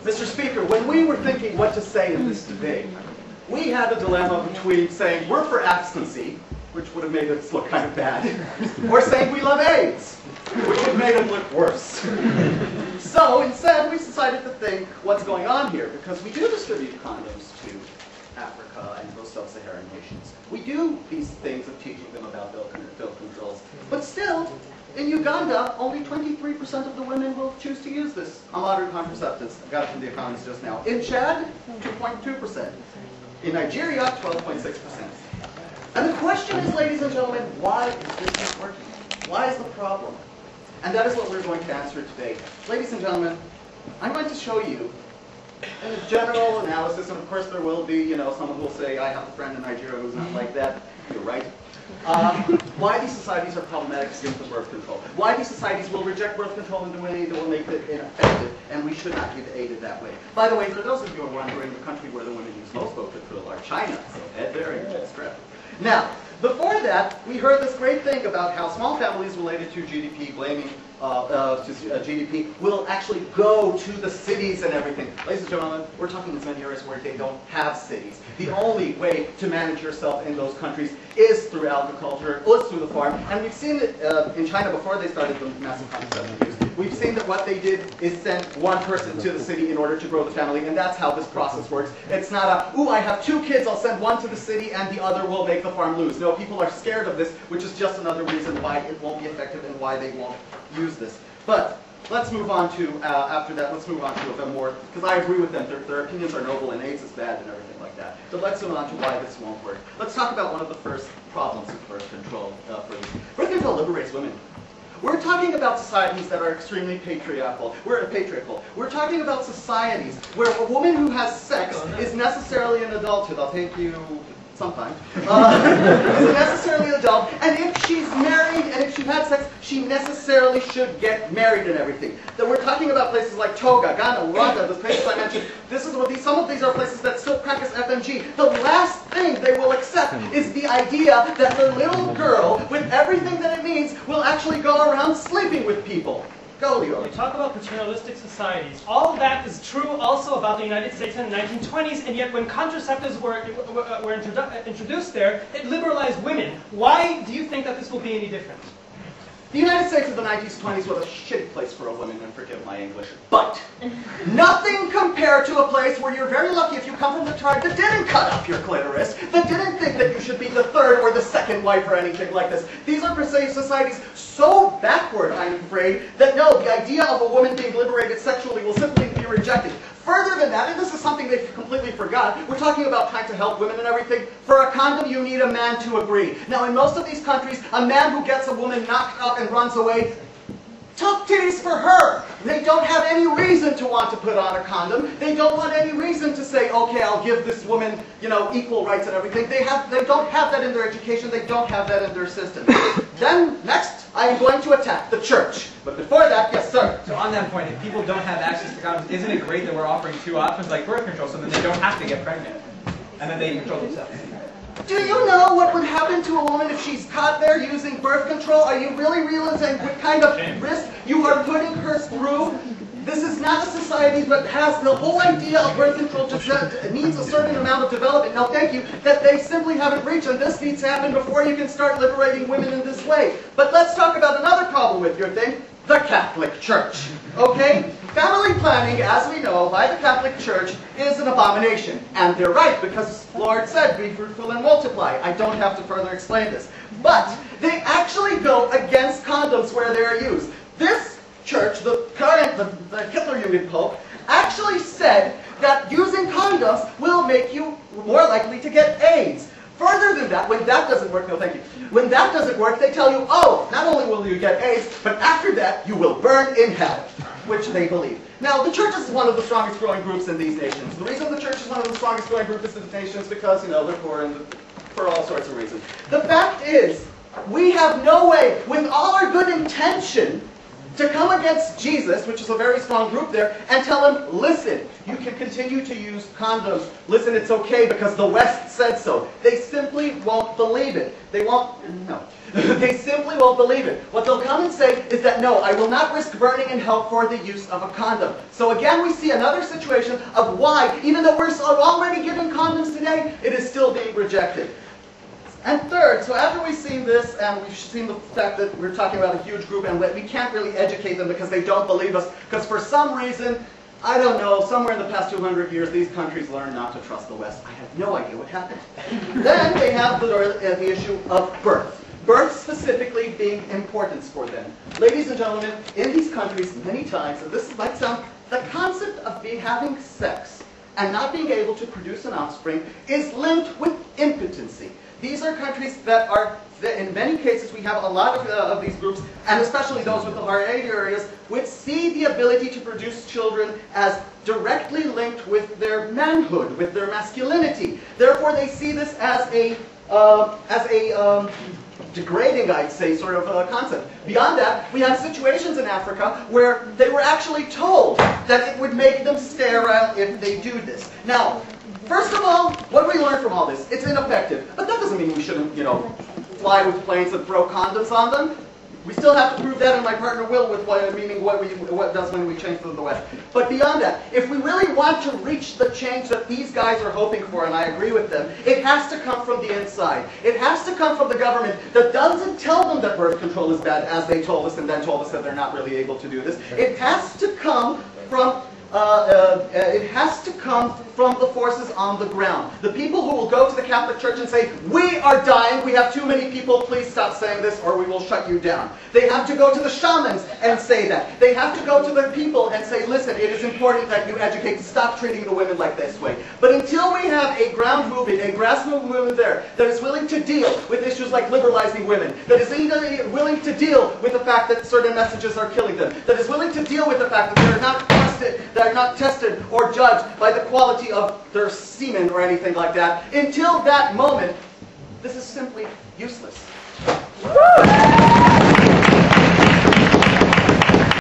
Mr. Speaker, when we were thinking what to say in this debate, we had a dilemma between saying we're for abstinency, which would have made us look kind of bad, or saying we love AIDS, which would have made it look worse. So instead, we decided to think what's going on here, because we do distribute condoms to Africa and those sub-Saharan nations. We do these things of teaching them about birth controls, but still, in Uganda, only 23% of the women will choose to use this modern contraceptives. I got it from the Economist just now. In Chad, 2.2%. In Nigeria, 12.6%. And the question is, ladies and gentlemen, why is this not working? Why is the problem? And that is what we're going to answer today. Ladies and gentlemen, I'm going to show you a general analysis, and of course there will be, someone who will say, I have a friend in Nigeria who's not like that. You're right. Why these societies are problematic against the birth control. Why these societies will reject birth control in a way that will make it ineffective, and we should not give aid that way. By the way, for those of you who are wondering, the country where the women use most birth control are China, so head there and get strapped. Now, before that, we heard this great thing about how small families related to GDP, blaming GDP, will actually go to the cities and everything. Ladies and gentlemen, we're talking in many areas where they don't have cities. The only way to manage yourself in those countries is through agriculture, is through the farm. And we've seen it in China before they started the massive contraceptive use. We've seen that what they did is send one person to the city in order to grow the family, and that's how this process works. It's not a, ooh, I have 2 kids, I'll send one to the city and the other will make the farm lose. No, people are scared of this, which is just another reason why it won't be effective and why they won't use this. But let's move on to, after that, let's move on to a more, because I agree with them, their opinions are noble and AIDS is bad and everything like that. But let's move on to why this won't work. Let's talk about one of the first problems with birth control. Birth control liberates women. We're talking about societies that are extremely patriarchal. We're talking about societies where a woman who has sex is necessarily an adulthood. I'll take you sometime. Is necessarily an adult, and if she's married and if she had sex, she necessarily should get married and everything. That we're talking about places like Togo, Ghana, Rwanda, the places I mentioned. This is what some of these are places that still practice FMG. The last thing they will accept is the idea that the little girl, with everything that it means, will actually go around sleeping with people. Go, Leo. We talk about paternalistic societies. All of that is true also about the United States in the 1920s, and yet when contraceptives were introduced there, it liberalized women. Why do you think that this will be any different? The United States of the 1920s was a shitty place for a woman, and forgive my English, but nothing compared to a place where you're very lucky if you come from the tribe that didn't cut up your clitoris, that didn't think that you should be the 3rd or the 2nd wife or anything like this. These are societies so backward, I'm afraid, that no, the idea of a woman being liberated sexually will simply be rejected. Further than that, and this is something they completely forgot, we're talking about trying to help women and everything. For a condom, you need a man to agree. Now, in most of these countries, a man who gets a woman knocked up and runs away, took titties for her. They don't have any reason to want to put on a condom. They don't want any reason to say, okay, I'll give this woman, equal rights and everything. They don't have that in their education. They don't have that in their system. Then, next, I am going to attack the church. But before that, yes, sir. So on that point, if people don't have access to condoms, isn't it great that we're offering 2 options like birth control so that they don't have to get pregnant? And then they control themselves. Do you know what would happen to a woman if she's caught there using birth control? Are you really realizing what kind of risk you are putting her through? This is not a society that has the whole idea of birth control just needs a certain amount of development, no thank you, that they simply haven't reached, and this needs to happen before you can start liberating women in this way. But let's talk about another problem with your thing, the Catholic Church. Okay? Family planning, as we know, by the Catholic Church is an abomination. And they're right, because the Lord said, be fruitful and multiply. I don't have to further explain this. But they actually go against condoms where they are used. This church, the Hitler Pope, actually said that using condoms will make you more likely to get AIDS. Further than that, when that doesn't work, no thank you, when that doesn't work, they tell you, oh, not only will you get AIDS, but after that, you will burn in hell, which they believe. Now, the church is one of the strongest growing groups in these nations. The reason the church is one of the strongest growing groups in these nations is because, they're poor and for all sorts of reasons. The fact is, we have no way, with all our good intention, to come against Jesus, which is a very strong group there, and tell him, listen, you can continue to use condoms. Listen, it's okay because the West said so. They simply won't believe it. They won't, no. They simply won't believe it. What they'll come and say is that, no, I will not risk burning in hell for the use of a condom. So again, we see another situation of why, even though we're already given condoms today, it is still being rejected. And third, so after we've seen this, and we've seen the fact that we're talking about a huge group, and we can't really educate them because they don't believe us, because for some reason, I don't know, somewhere in the past 200 years, these countries learned not to trust the West. I have no idea what happened. Then they have the issue of birth. Birth specifically being importance for them. Ladies and gentlemen, in these countries, many times, and this might sound, the concept of having sex and not being able to produce an offspring is linked with impotency. These are countries that are, in many cases, we have a lot of these groups, and especially those with the hard-hit areas, which see the ability to produce children as directly linked with their manhood, with their masculinity. Therefore, they see this as a degrading, I'd say, sort of concept. Beyond that, we have situations in Africa where they were actually told that it would make them sterile if they do this. Now, first of all, what do we learn from all this? It's ineffective. But that doesn't mean we shouldn't, fly with planes and throw condoms on them. We still have to prove that, and my partner will, with what it does when we change to the West. But beyond that, if we really want to reach the change that these guys are hoping for, and I agree with them, it has to come from the inside. It has to come from the government that doesn't tell them that birth control is bad, as they told us, and then told us that they're not really able to do this. It has to come from the forces on the ground. The people who will go to the Catholic Church and say, we are dying, we have too many people, please stop saying this or we will shut you down. They have to go to the shamans and say that. They have to go to the people and say, listen, it is important that you educate to stop treating the women like this way. But until we have a ground movement, a grassroots movement there that is willing to deal with issues like liberalizing women, that is willing to deal with the fact that certain messages are killing them, that is willing to deal with the fact that they're not tested or judged by the quality of their semen or anything like that. Until that moment, this is simply useless.